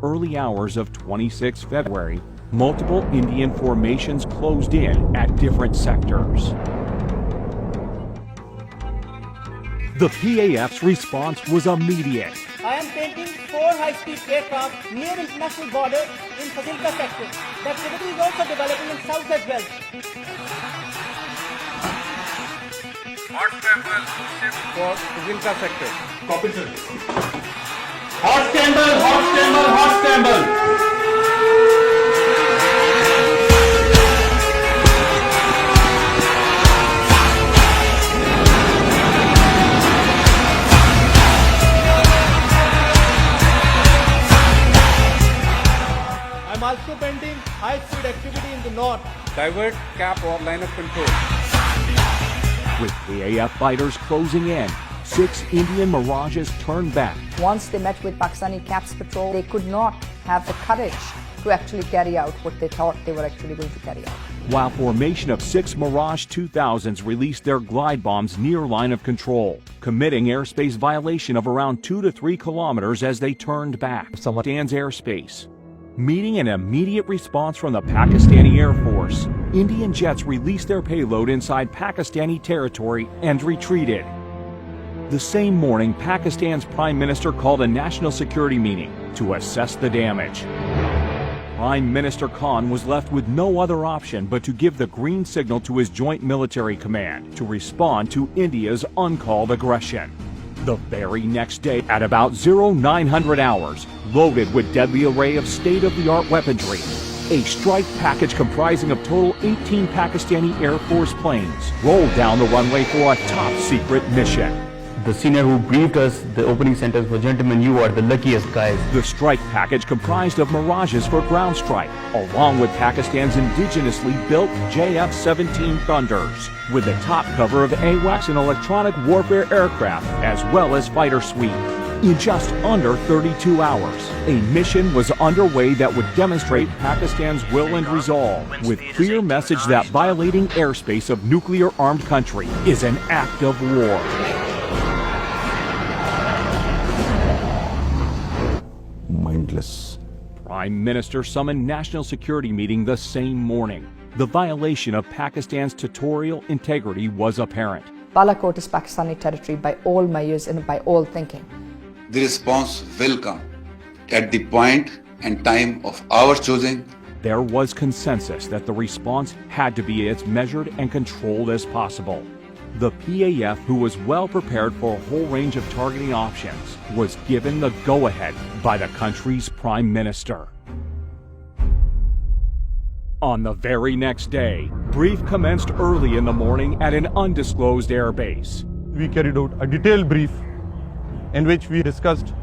early hours of 26 February, multiple Indian formations closed in at different sectors. The PAF's response was immediate. I am painting 4 high-speed aircraft near international border in Fazilka sector. That activity is also developing in south as well. Hot scramble for Fazilka sector. Copy, sir. Hot scramble, hot scramble, hot scramble. I'm also painting high-speed activity in the north. Divert cap or line of control. With PAF fighters closing in, 6 Indian Mirages turned back. Once they met with Pakistani CAPS patrol, they could not have the courage to actually carry out what they thought they were actually going to carry out. While formation of 6 Mirage 2000s released their glide bombs near line of control, committing airspace violation of around 2 to 3 kilometers as they turned back. Pakistan's airspace. Meeting an immediate response from the Pakistani Air Force, Indian jets released their payload inside Pakistani territory and retreated. The same morning, Pakistan's Prime Minister called a national security meeting to assess the damage. Prime Minister Khan was left with no other option but to give the green signal to his Joint Military Command to respond to India's uncalled aggression. The very next day, at about 0900 hours, loaded with deadly array of state-of-the-art weaponry, a strike package comprising of total 18 Pakistani Air Force planes rolled down the runway for a top-secret mission. The senior who briefed us, the opening sentence was, "Gentlemen, you are the luckiest guys." The strike package comprised of Mirages for ground strike, along with Pakistan's indigenously built JF-17 Thunders, with the top cover of AWACS and electronic warfare aircraft, as well as fighter suite. In just under 32 hours, a mission was underway that would demonstrate Pakistan's will and resolve, with clear message that violating airspace of nuclear-armed country is an act of war. Mindless. Prime Minister summoned national security meeting the same morning. The violation of Pakistan's territorial integrity was apparent. Balakot is Pakistani territory by all measures and by all thinking. The response will come at the point and time of our choosing. There was consensus that the response had to be as measured and controlled as possible. The PAF, who was well prepared for a whole range of targeting options, was given the go-ahead by the country's Prime Minister. On the very next day, brief commenced early in the morning at an undisclosed airbase. We carried out a detailed brief in which we discussed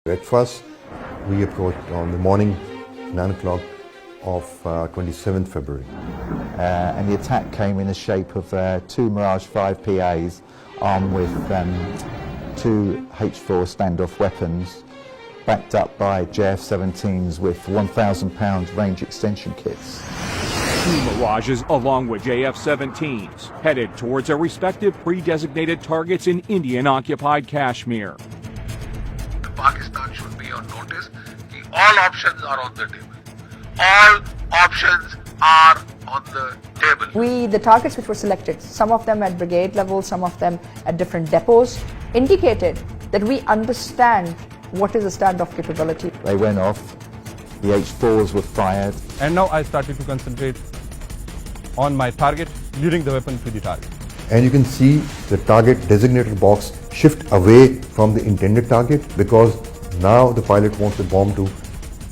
At first, we approached on the morning, 9 o'clock of 27th February. And the attack came in the shape of 2 Mirage 5 PAs armed with 2 H4 standoff weapons, backed up by JF-17s with 1,000-pound range extension kits. 2 Mirages, along with JF-17s, headed towards their respective pre-designated targets in Indian-occupied Kashmir. Pakistan should be on notice कि all options are on the table. All options are on the table. The targets which were selected, some of them at brigade level, some of them at different depots, indicated that we understand what is a standoff capability. They went off, the H4s were fired. And now I started to concentrate on my target, luring the weapon to the target. And you can see the target designated box shift away from the intended target because now the pilot wants the bomb to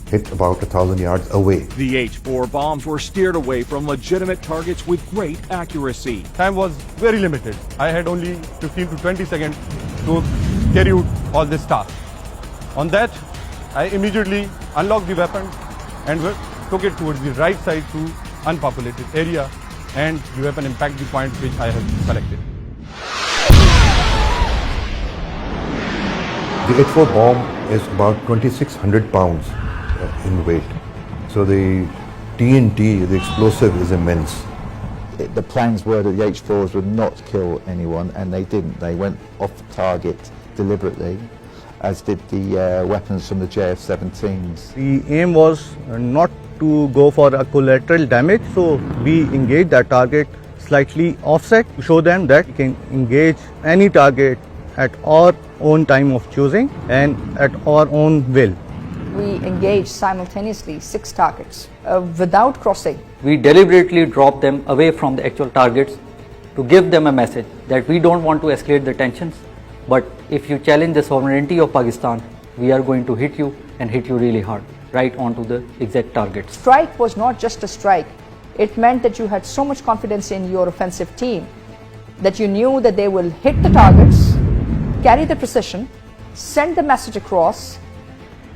hit about 1,000 yards away. The H-4 bombs were steered away from legitimate targets with great accuracy. Time was very limited. I had only 15 to 20 seconds to carry out all this task. On that, I immediately unlocked the weapon and took it towards the right side to unpopulated area, and the weapon impacted the point which I have selected. The H4 bomb is about 2,600 pounds in weight. So the TNT, the explosive, is immense. The plans were that the H4s would not kill anyone, and they didn't. They went off target deliberately, as did the weapons from the JF-17s. The aim was not to go for a collateral damage, so we engaged that target slightly offset to show them that we can engage any target at our own time of choosing and at our own will. We engaged simultaneously 6 targets without crossing. We deliberately dropped them away from the actual targets to give them a message that we don't want to escalate the tensions, but if you challenge the sovereignty of Pakistan, we are going to hit you and hit you really hard, right onto the exact targets. Strike was not just a strike. It meant that you had so much confidence in your offensive team that you knew that they will hit the targets, carry the precision, send the message across,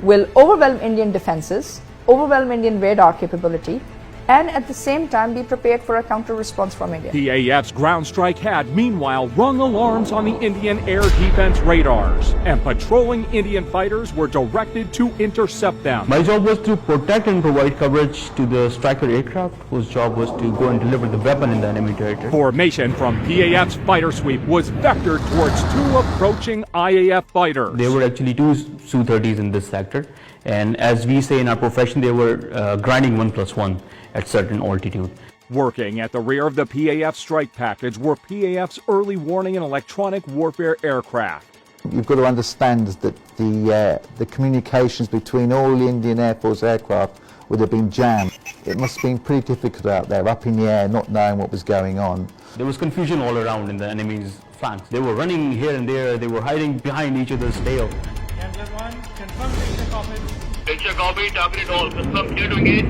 will overwhelm Indian defenses, overwhelm Indian radar capability, and at the same time be prepared for a counter response from India. PAF's ground strike had, meanwhile, rung alarms on the Indian air defense radars, and patrolling Indian fighters were directed to intercept them. My job was to protect and provide coverage to the striker aircraft, whose job was to go and deliver the weapon in the enemy territory. Formation from PAF's fighter sweep was vectored towards 2 approaching IAF fighters. There were actually 2 Su-30s in this sector, and as we say in our profession, they were grinding 1+1 at certain altitude. Working at the rear of the PAF strike package were PAF's early warning and electronic warfare aircraft. You've got to understand that the communications between all the Indian Air Force aircraft would have been jammed. It must have been pretty difficult out there, up in the air, not knowing what was going on. There was confusion all around in the enemy's flanks. They were running here and there, they were hiding behind each other's tail. Picture copy, target all, confirm, clear to engage.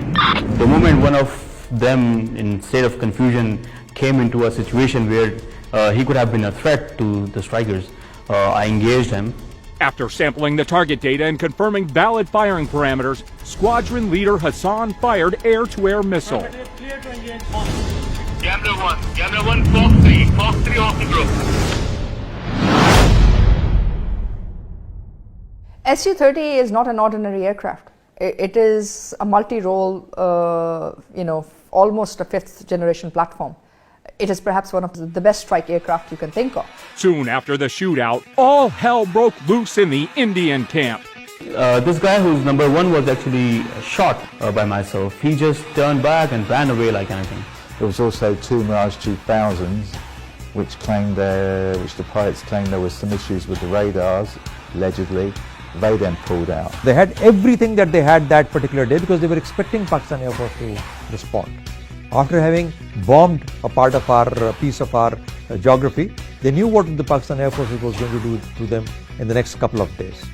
The moment one of them, in state of confusion, came into a situation where he could have been a threat to the strikers, I engaged him. After sampling the target data and confirming valid firing parameters, squadron leader Hassan fired air-to-air missile. Camera 1, Fox 3 off the group. Su-30 is not an ordinary aircraft. It is a multi-role, almost a 5th generation platform. It is perhaps one of the best strike aircraft you can think of. Soon after the shootout, all hell broke loose in the Indian camp. This guy who's number 1 was actually shot by myself. He just turned back and ran away like anything. There was also 2 Mirage 2000s, which the pilots claimed there was some issues with the radars, allegedly. They then pulled out. They had everything that they had that particular day because they were expecting Pakistan Air Force to respond. After having bombed a part of our piece of our geography, they knew what the Pakistan Air Force was going to do to them in the next couple of days.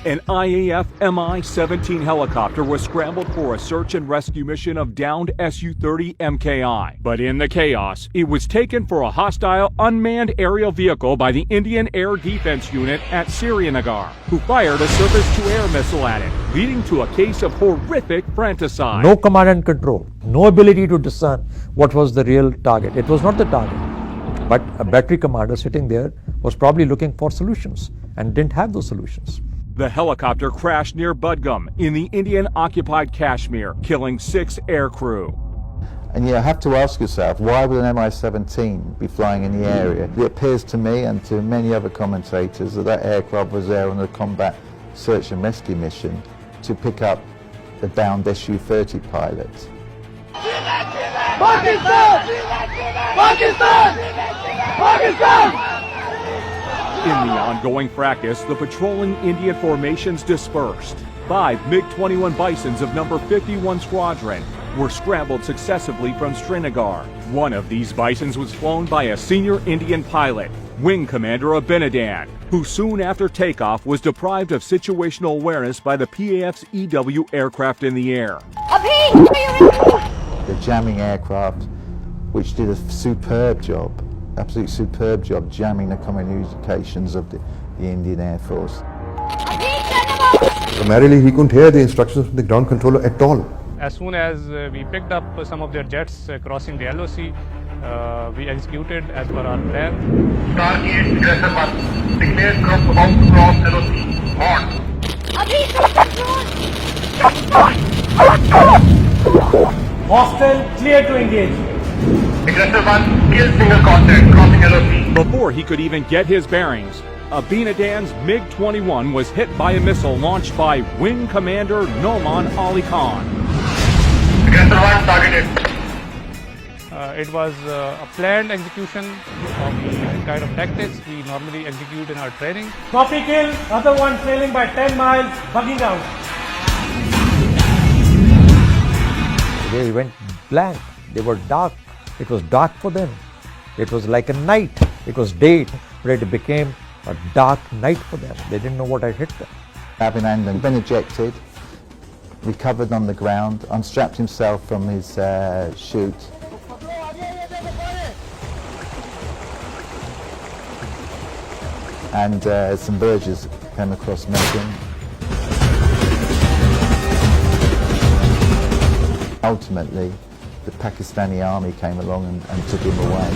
An IAF Mi-17 helicopter was scrambled for a search and rescue mission of downed Su-30 MKI. But in the chaos, it was taken for a hostile unmanned aerial vehicle by the Indian Air Defense Unit at Srinagar, who fired a surface-to-air missile at it, leading to a case of horrific fratricide. No command and control, no ability to discern what was the real target. It was not the target, but a battery commander sitting there was probably looking for solutions and didn't have those solutions. The helicopter crashed near Budgam in the Indian-occupied Kashmir, killing 6 aircrew. And you have to ask yourself, why would an Mi-17 be flying in the area? It appears to me and to many other commentators that that aircraft was there on a combat search and rescue mission to pick up the downed Su-30 pilot. Pakistan! Pakistan! Pakistan! In the ongoing practice, the patrolling Indian formations dispersed. 5 MiG-21 Bisons of number 51 Squadron were scrambled successively from Srinagar. One of these Bisons was flown by a senior Indian pilot, Wing Commander Abinadan, who soon after takeoff was deprived of situational awareness by the PAF's EW aircraft in the air. The jamming aircraft, which did a superb job, absolutely superb job jamming the communications of the Indian Air Force. Primarily, he couldn't hear the instructions from the ground controller at all. As soon as we picked up some of their jets crossing the LOC, we executed as per our plan. Target aggressor 1. Declared group about to cross LOC. On. Hostile clear to engage. Aggressor 1, kill single contact, crossing LOC. Before he could even get his bearings, Abinadan's MiG-21 was hit by a missile launched by Wing Commander Noman Ali Khan. Aggressor 1 targeted. It was a planned execution of the kind of tactics we normally execute in our training. Copy kill, other one trailing by 10 miles, bugging out. They went blank. They were dark. It was dark for them. It was like a night. It was day, but it became a dark night for them. They didn't know what had hit them. Abinadan had been ejected, recovered on the ground, unstrapped himself from his chute. And some Burgess came across Melbourne. Ultimately, the Pakistani army came along and took him away.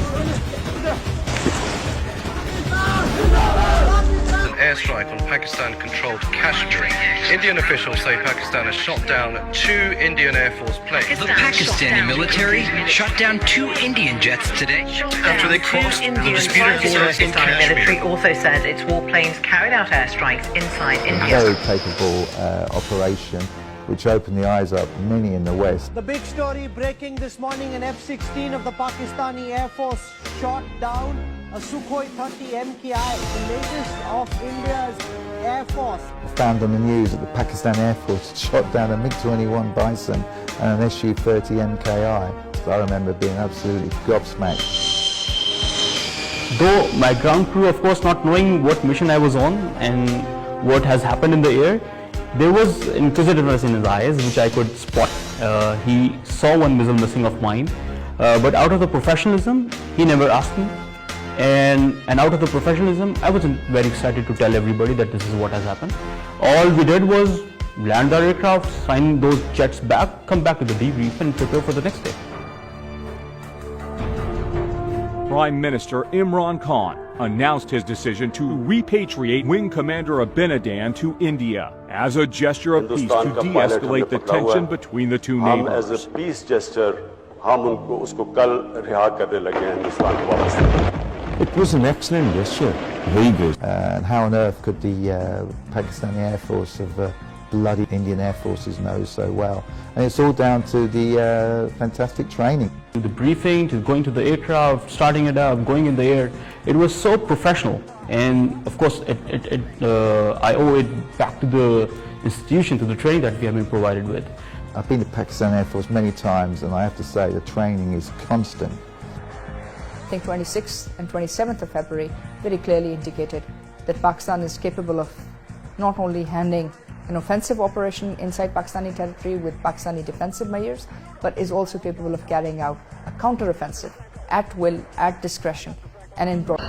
An airstrike on Pakistan-controlled Kashmir. Indian officials say Pakistan has shot down 2 Indian Air Force planes. The Pakistani military shot down 2 Indian jets today after they crossed the disputed border in Pakistani military Kashmir. also says its warplanes carried out airstrikes inside India. A very capable operation, which opened the eyes up many in the West. The big story breaking this morning, an F-16 of the Pakistani Air Force shot down a Sukhoi 30 MKI, the latest of India's Air Force. Found on the news that the Pakistan Air Force shot down a MiG-21 Bison and an Su-30 MKI. So I remember being absolutely gobsmacked. Though my ground crew, of course, not knowing what mission I was on and what has happened in the air, there was inquisitiveness in his eyes, which I could spot. He saw one missile missing of mine, but out of the professionalism, he never asked me. And out of the professionalism, I wasn't very excited to tell everybody that this is what has happened. All we did was land our aircraft, sign those jets back, come back to the debrief and prepare for the next day. Prime Minister Imran Khan announced his decision to repatriate Wing Commander Abinadan to India as a gesture of peace to de-escalate the tension between the two neighbors. As a peace gesture, हम उनको उसको कल रिहा करने लगे हैं हिंदुस्तान को वापस. It was an excellent gesture, very good. And how on earth could the Pakistani Air Force of bloody Indian Air Forces know so well? And it's all down to the fantastic training. The briefing, to going to the aircraft, starting it up, going in the air, it was so professional. And of course, I owe it back to the institution, to the training that we have been provided with. I've been to Pakistan Air Force many times, and I have to say the training is constant. I think 26th and 27th of February very clearly indicated that Pakistan is capable of not only handling an offensive operation inside Pakistani territory with Pakistani defensive measures, but is also capable of carrying out a counter-offensive at will, at discretion, and in broad.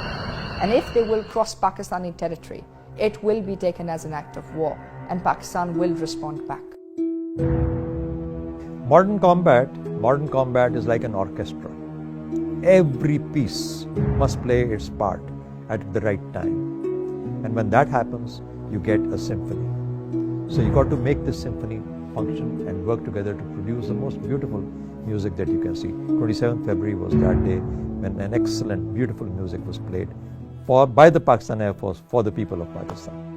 And if they will cross Pakistani territory, it will be taken as an act of war, and Pakistan will respond back. Modern combat is like an orchestra. Every piece must play its part at the right time. And when that happens, you get a symphony. So you got to make this symphony function and work together to produce the most beautiful music that you can see. 27th February was that day when an excellent, beautiful music was played by the Pakistan Air Force for the people of Pakistan.